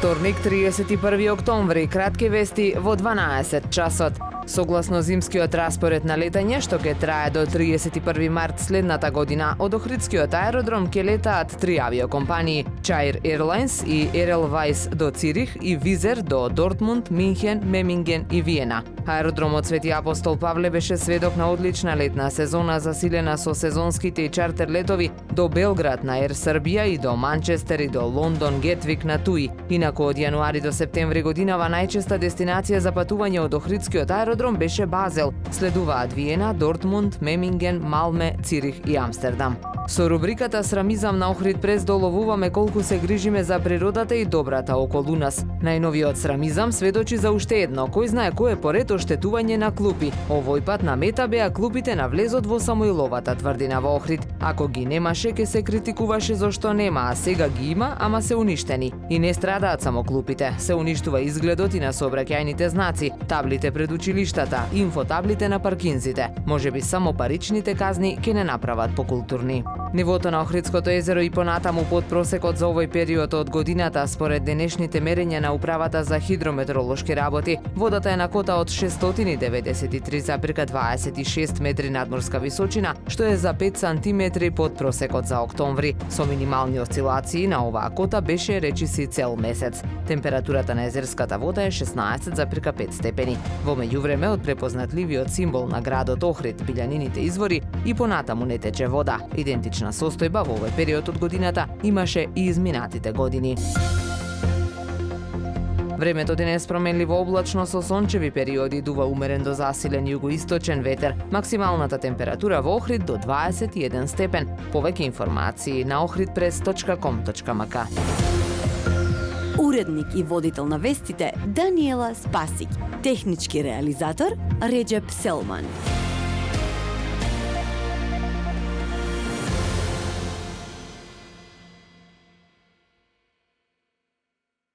Вторник, 31 октомври, кратки вести во 12 часот. Согласно зимскиот распоред на летање, што ќе трае до 31 март следната година, од Охридскиот аеродром ќе летаат 3 авиокомпании: Chair Airlines и Edelweiss до Цирих и Визер до Дортмунд, Минхен, Меминген и Виена. Аеродромот Свети Апостол Павле беше сведок на одлична летна сезона, засилена со сезонските и чартер летови до Белград на Air Serbia и до Манчестер и до Лондон Гетвик на TUI. Инаку од јануари до септември годинава најчеста дестинација за патување од Охридскиот аеродром беше Базел, следуваат Виена, Дортмунд, Меминген, Малме, Цирих и Амстердам. Со рубриката Срамизам на Охрид прес доловуваме колку се грижиме за природата и добрата околу нас. Најновиот Срамизам сведочи за уште едно, кој знае кој е поред оштетување на клупи. Овој пат на мета беа клупите на влезот во Самоиловата тврдина во Охрид. Ако ги немаше, ке се критикуваше зошто нема, а сега ги има, ама се уништени. И не страдаат само клупите, се уништува изгледот и на сообраќајните знаци, таблите пред училиштата, инфотаблите на паркинзите. Можеби само паричните казни ке не направат покултурни. Нивото на Охридското езеро и понатаму под просекот за овој период од годината, според денешните мерења на Управата за хидрометеоролошки работи, водата е на кота од 693,26 метри надморска височина, што е за 5 сантиметри под просекот за октомври. Со минимални осцилации на оваа кота беше речиси цел месец. Температурата на езерската вода е 16,5 степени. Во меѓувреме од препознатливиот символ на градот Охрид, Билјанините извори, и понатаму не тече вода. Идентична состојба во овој период од годината имаше и изминатите години. Времето денес променливо облачно со сончеви периоди, дува умерен до засилен југоисточен ветер. Максималната температура во Охрид до 21 степен. Повеќе информации на ohridpress.com.mk. Уредник и водител на вестите Даниела Спасик. Технички реализатор Реджеп Селман.